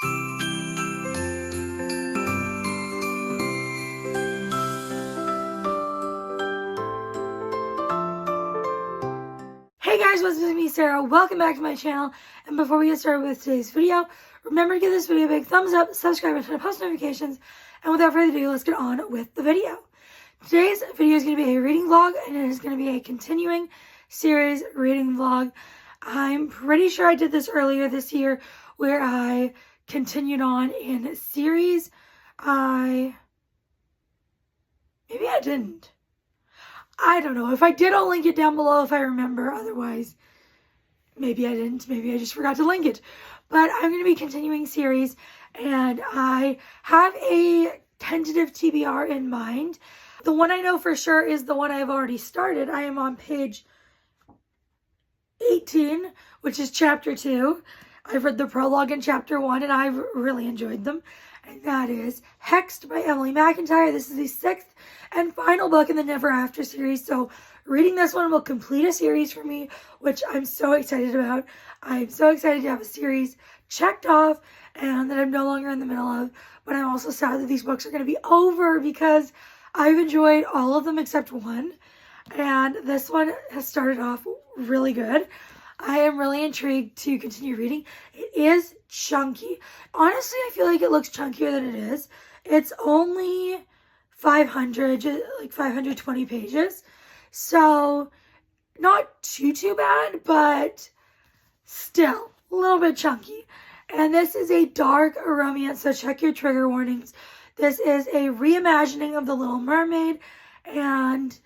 Hey guys, what's up with me, Sarah? Welcome back to my channel. And before we get started with today's video, remember to give this video a big thumbs up, subscribe, and turn on post notifications. And without further ado, let's get on with the video. Today's video is going to be a reading vlog, and it is going to be a continuing series reading vlog. I'm pretty sure I did this earlier this year, where I continued on in a series. Maybe I didn't. I don't know. If I did, I'll link it down below if I remember. Otherwise, maybe I didn't. Maybe I just forgot to link it. But I'm going to be continuing series, and I have a tentative TBR in mind. The one I know for sure is the one I've already started. I am on page 18, which is chapter 2. I've read the prologue in chapter 1, and I've really enjoyed them. And that is Hexed by Emily McIntyre. This is the 6th and final book in the Never After series. So reading this one will complete a series for me, which I'm so excited about. I'm so excited to have a series checked off and that I'm no longer in the middle of. But I'm also sad that these books are going to be over because I've enjoyed all of them except one. And this one has started off really good. I am really intrigued to continue reading. It is chunky. Honestly, I feel like it looks chunkier than it is. It's only 520 pages. So, not too bad, but still a little bit chunky. And this is a dark romance, so check your trigger warnings. This is a reimagining of The Little Mermaid, and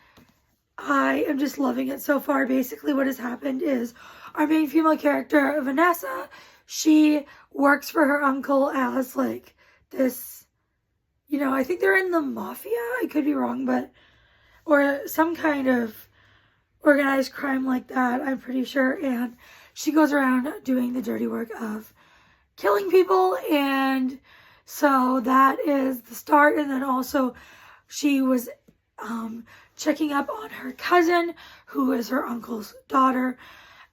I am just loving it so far. Basically, what has happened is our main female character, Vanessa, she works for her uncle as like this, you know, I think they're in the mafia. I could be wrong, but, or some kind of organized crime like that, I'm pretty sure. And she goes around doing the dirty work of killing people. And so that is the start. And then also she was checking up on her cousin, who is her uncle's daughter,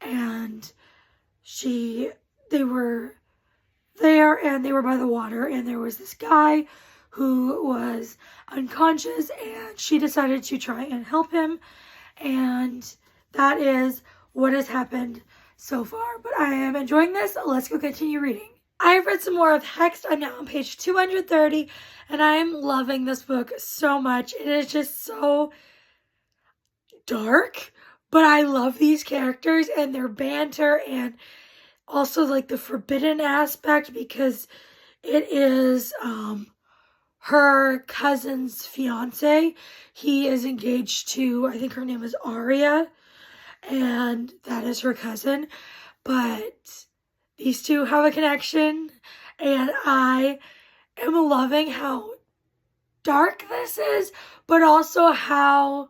and they were there and they were by the water, and there was this guy who was unconscious, and she decided to try and help him, and that is what has happened so far. But I am enjoying this. Let's go continue reading. I've read some more of Hexed. I'm now on page 230, and I am loving this book so much. It is just so dark, but I love these characters and their banter, and also like the forbidden aspect, because it is her cousin's fiance. He is engaged to, I think her name is Aria, and that is her cousin. But these two have a connection, and I am loving how dark this is, but also how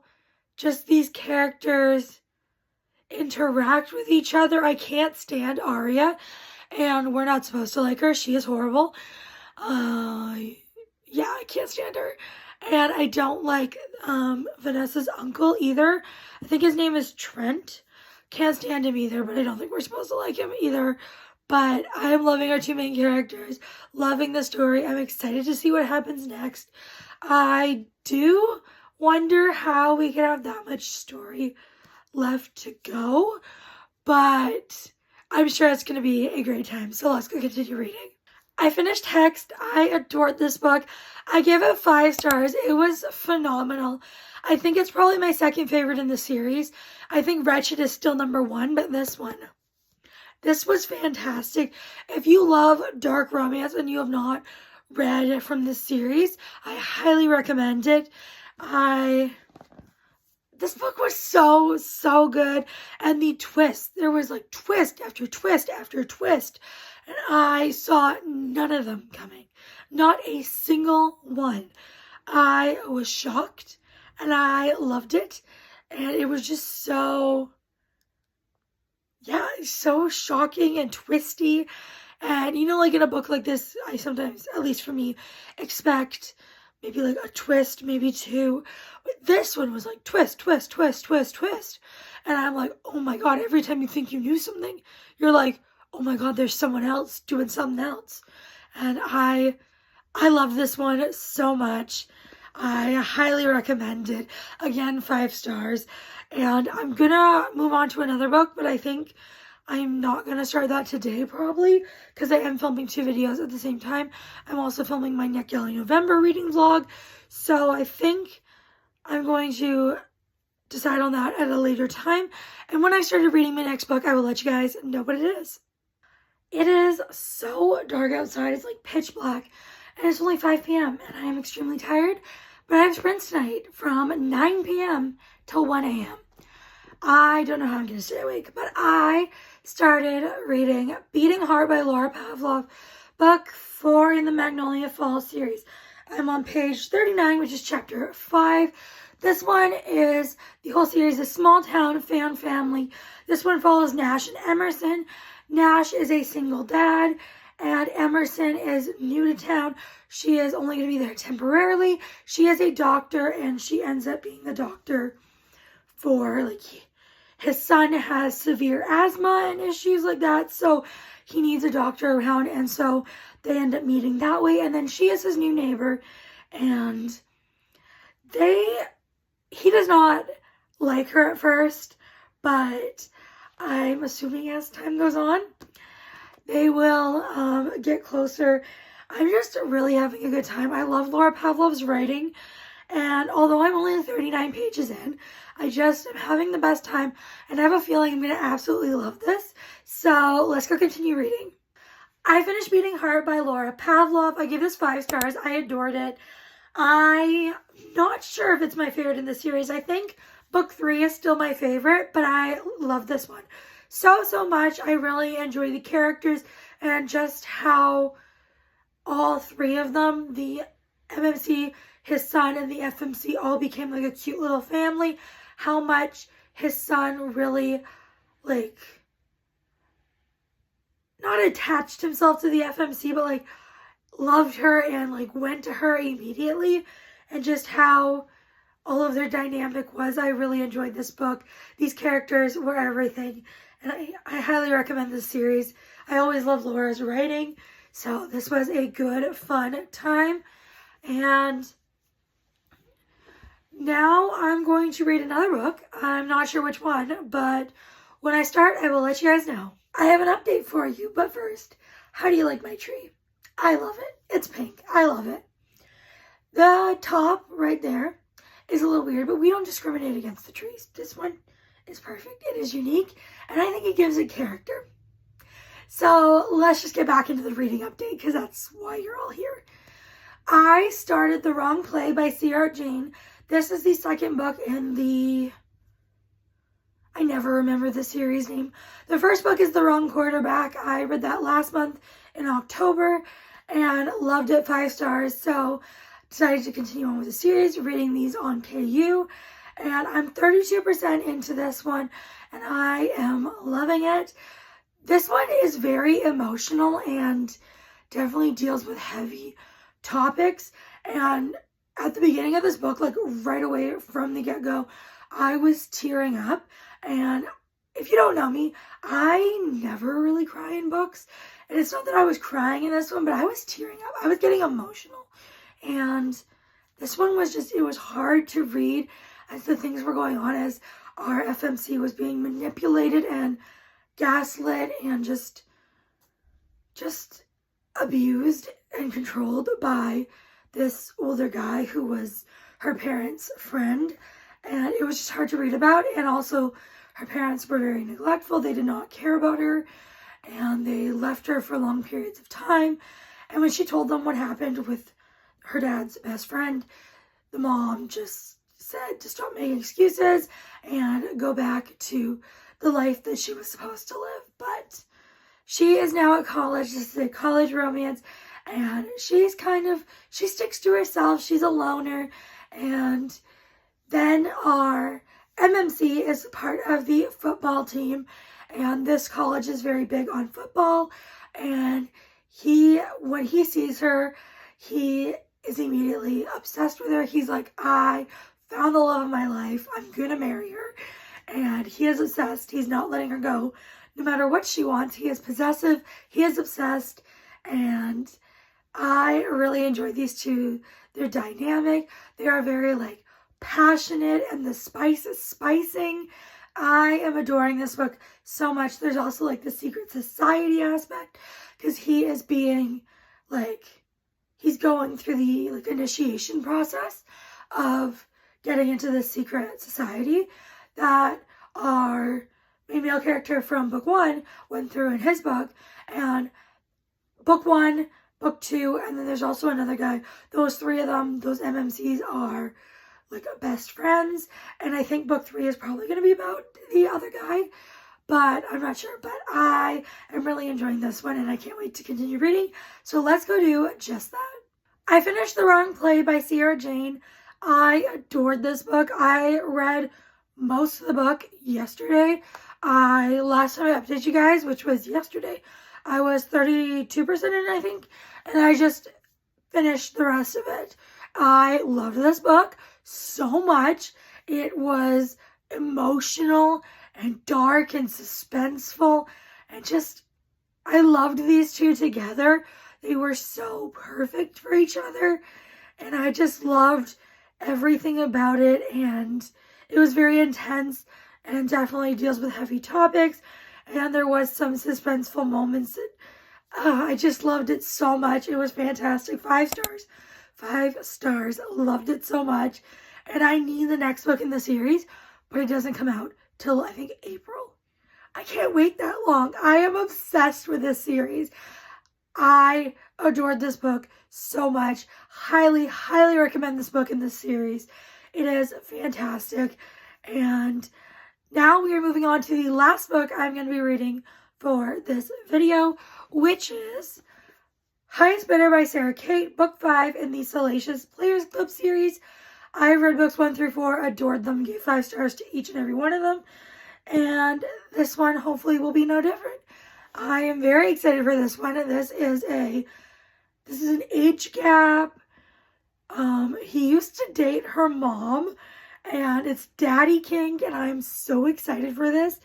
just these characters interact with each other. I can't stand Aria, and we're not supposed to like her. She is horrible. Yeah, I can't stand her. And I don't like Vanessa's uncle either. I think his name is Trent. Can't stand him either, but I don't think we're supposed to like him either. But I am loving our two main characters, loving the story. I'm excited to see what happens next. I do wonder how we can have that much story left to go, but I'm sure it's going to be a great time. So let's go continue reading. I finished Hexed. I adored this book. I gave it 5 stars. It was phenomenal. I think it's probably my second favorite in the series. I think Wretched is still number 1, but this was fantastic. If you love dark romance and you have not read from this series, I highly recommend it. This book was so good, and the twist, there was like twist after twist after twist, and I saw none of them coming, not a single one. I was shocked, and I loved it, and it was just so shocking and twisty. And you know, like in a book like this, I sometimes, at least for me, expect maybe like a twist, maybe 2. But this one was like twist, twist, twist, twist, twist. And I'm like, oh my God, every time you think you knew something, you're like, oh my God, there's someone else doing something else. and I love this one so much. I highly recommend it. Again, 5 stars. And I'm gonna move on to another book, but I think I'm not gonna start that today probably because I am filming 2 videos at the same time. I'm also filming my Nick Yelly November reading vlog. So I think I'm going to decide on that at a later time. And when I started reading my next book, I will let you guys know what it is. It is so dark outside. It's like pitch black. And it's only 5 p.m. and I am extremely tired. But I have sprints tonight from 9 p.m. till 1 a.m. I don't know how I'm going to stay awake, but I started reading Beating Heart by Laura Pavlov, book 4 in the Magnolia Falls series. I'm on page 39, which is chapter 5. This one is, the whole series is Small Town Fan Family. This one follows Nash and Emerson. Nash is a single dad, and Emerson is new to town. She is only going to be there temporarily. She is a doctor, and she ends up being the doctor for, like, his son has severe asthma and issues like that, so he needs a doctor around, and so they end up meeting that way. And then she is his new neighbor, and he does not like her at first, but I'm assuming as time goes on, they will get closer. I'm just really having a good time. I love Laura Pavlov's writing, and although I'm only 39 pages in, I just am having the best time, and I have a feeling I'm going to absolutely love this. So let's go continue reading. I finished Beating Heart by Laura Pavlov. I give this 5 stars. I adored it. I'm not sure if it's my favorite in the series. I think book 3 is still my favorite, but I love this one so much. I really enjoy the characters and just how all 3 of them, the MMC, his son, and the FMC, all became like a cute little family. How much his son really, like, not attached himself to the FMC, but like loved her and like went to her immediately, and just how all of their dynamic was. I really enjoyed this book. These characters were everything, and I highly recommend this series. I always love Laura's writing, so this was a good, fun time. And now I'm going to read another book. I'm not sure which one, but when I start, I will let you guys know. I have an update for you, but first, how do you like my tree? I love it. It's pink. I love it. The top right there is a little weird, but we don't discriminate against the trees. This one is perfect. It is unique, and I think it gives it character. So let's just get back into the reading update, because that's why you're all here. I started The Wrong Play by C.R. Jane. This is the second book in the... I never remember the series name. The first book is The Wrong Quarterback. I read that last month in October and loved it, 5 stars. So decided to continue on with the series, reading these on KU. And I'm 32% into this one, and I am loving it. This one is very emotional and definitely deals with heavy topics. And at the beginning of this book, like right away from the get-go, I was tearing up. And if you don't know me, I never really cry in books. And it's not that I was crying in this one, but I was tearing up. I was getting emotional. And this one was just, it was hard to read as the things were going on, as our FMC was being manipulated and gaslit and just abused and controlled by this older guy who was her parents' friend. And it was just hard to read about. And also, her parents were very neglectful. They did not care about her, and they left her for long periods of time. And when she told them what happened with her dad's best friend, the mom just said to stop making excuses and go back to the life that she was supposed to live. But she is now at college. This is a college romance, and she sticks to herself. She's a loner. And then our MMC is part of the football team, and this college is very big on football. And when he sees her, he is immediately obsessed with her. He's like, I found the love of my life. I'm gonna marry her. And he is obsessed. He's not letting her go. No matter what she wants, he is possessive. He is obsessed. And I really enjoyed these two. They're dynamic. They are very like passionate, and the spice is spicing. I am adoring this book so much. There's also like the secret society aspect because he is being like, he's going through the like initiation process of getting into the secret society that our main male character from book one went through in his book. And book one, book two, and then there's also another guy. Those three of them, those MMCs are like best friends. And I think book three is probably going to be about the other guy, but I'm not sure. But I am really enjoying this one and I can't wait to continue reading. So let's go do just that. I finished The Wrong Play by Ciara Jane. I adored this book. I read most of the book yesterday. Last time I updated you guys, which was yesterday, I was 32% in, I think, and I just finished the rest of it. I loved this book so much. It was emotional and dark and suspenseful, and just, I loved these two together. They were so perfect for each other, and I just loved everything about it, and it was very intense and definitely deals with heavy topics, and there was some suspenseful moments that I just loved it so much. It was fantastic. 5 stars. 5 stars. Loved it so much. And I need the next book in the series, but it doesn't come out till I think April. I can't wait that long. I am obsessed with this series. I adored this book so much. Highly, highly recommend this book in this series. It is fantastic. And now we are moving on to the last book I'm going to be reading for this video, which is Highest Bidder by Sarah Kate, book 5 in the Salacious Players Club series. I read books 1 through 4, adored them, gave 5 stars to each and every one of them, and this one hopefully will be no different. I am very excited for this one, and this is an age gap. He used to date her mom, and it's Daddy King, and I'm so excited for this.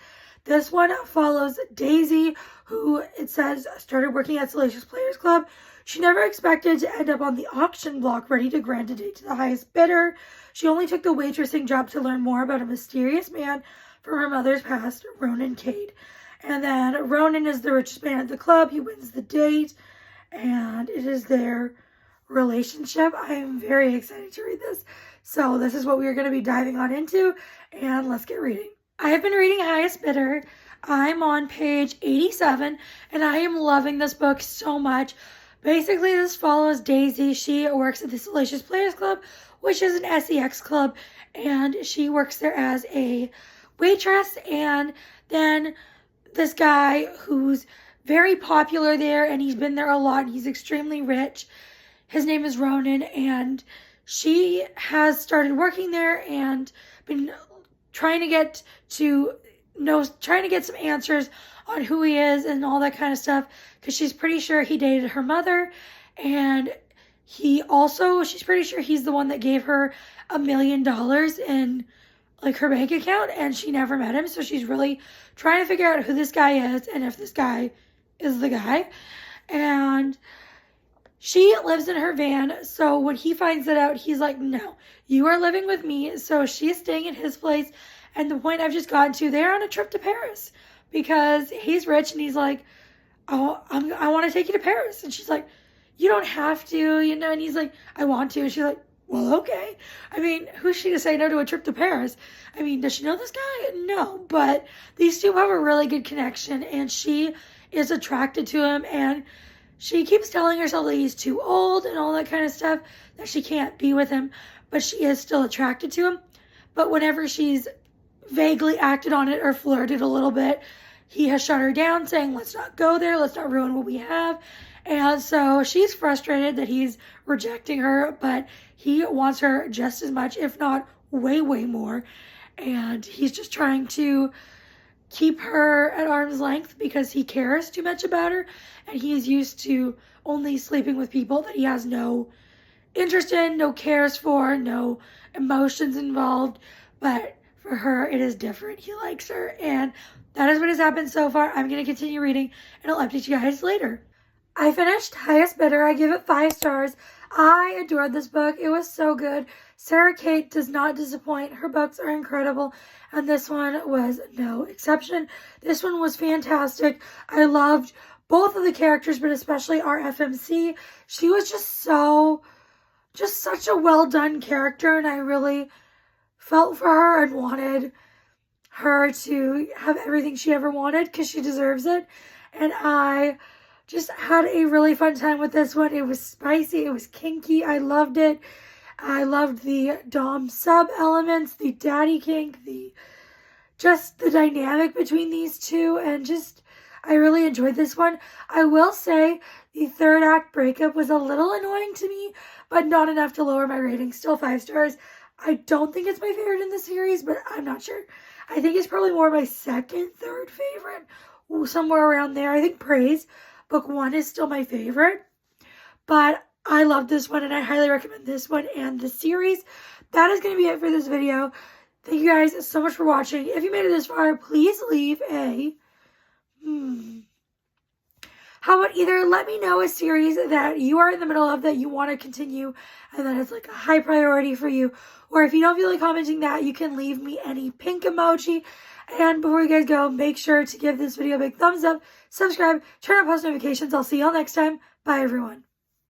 This one follows Daisy, who it says started working at Salacious Players Club. She never expected to end up on the auction block ready to grant a date to the highest bidder. She only took the waitressing job to learn more about a mysterious man from her mother's past, Ronan Cade. And then Ronan is the richest man at the club. He wins the date, and it is their relationship. I am very excited to read this. So this is what we are going to be diving on into, and let's get reading. I have been reading Highest Bidder. I'm on page 87, and I am loving this book so much. Basically, this follows Daisy. She works at the Salacious Players Club, which is an SEX club, and she works there as a waitress. And then this guy who's very popular there, and he's been there a lot, and he's extremely rich. His name is Ronan, and she has started working there and been trying to get some answers on who he is and all that kind of stuff, because she's pretty sure he dated her mother, and she's pretty sure he's the one that gave her $1 million in like her bank account, and she never met him. So she's really trying to figure out who this guy is and if this guy is the guy. And she lives in her van, so when he finds it out, he's like, no, you are living with me. So she's staying at his place, and the point I've just gotten to, they're on a trip to Paris because he's rich, and he's like, oh, I want to take you to Paris. And she's like, you don't have to, and he's like, I want to. And she's like, well, okay. I mean, who's she to say no to a trip to Paris? I mean, does she know this guy? No, but these two have a really good connection, and she is attracted to him, and she keeps telling herself that he's too old and all that kind of stuff, that she can't be with him, but she is still attracted to him. But whenever she's vaguely acted on it or flirted a little bit, he has shut her down, saying, let's not go there, let's not ruin what we have. And so she's frustrated that he's rejecting her, but he wants her just as much, if not way, way more. And he's just trying to keep her at arm's length because he cares too much about her, and he is used to only sleeping with people that he has no interest in, no cares for, no emotions involved. But for her, it is different. He likes her, and that is what has happened so far. I'm going to continue reading, and I'll update you guys later. I finished Highest Bidder. I give it 5 stars. I adored this book. It was so good. Sarah Kate does not disappoint. Her books are incredible, and this one was no exception. This one was fantastic. I loved both of the characters, but especially our FMC. She was just such a well done character, and I really felt for her and wanted her to have everything she ever wanted because she deserves it. And I just had a really fun time with this one. It was spicy, it was kinky, I loved it. I loved the dom sub elements, the daddy kink, just the dynamic between these two, and just I really enjoyed this one. I will say the third act breakup was a little annoying to me, but not enough to lower my rating. Still 5 stars. I don't think it's my favorite in the series, but I'm not sure. I think it's probably more my second, third favorite. Somewhere around there. I think Praise, book 1, is still my favorite. But I love this one, and I highly recommend this one and the series. That is going to be it for this video. Thank you guys so much for watching. If you made it this far, please leave a... How about either let me know a series that you are in the middle of that you want to continue and that is like a high priority for you. Or if you don't feel like commenting that, you can leave me any pink emoji. And before you guys go, make sure to give this video a big thumbs up, subscribe, turn on post notifications. I'll see y'all next time. Bye, everyone.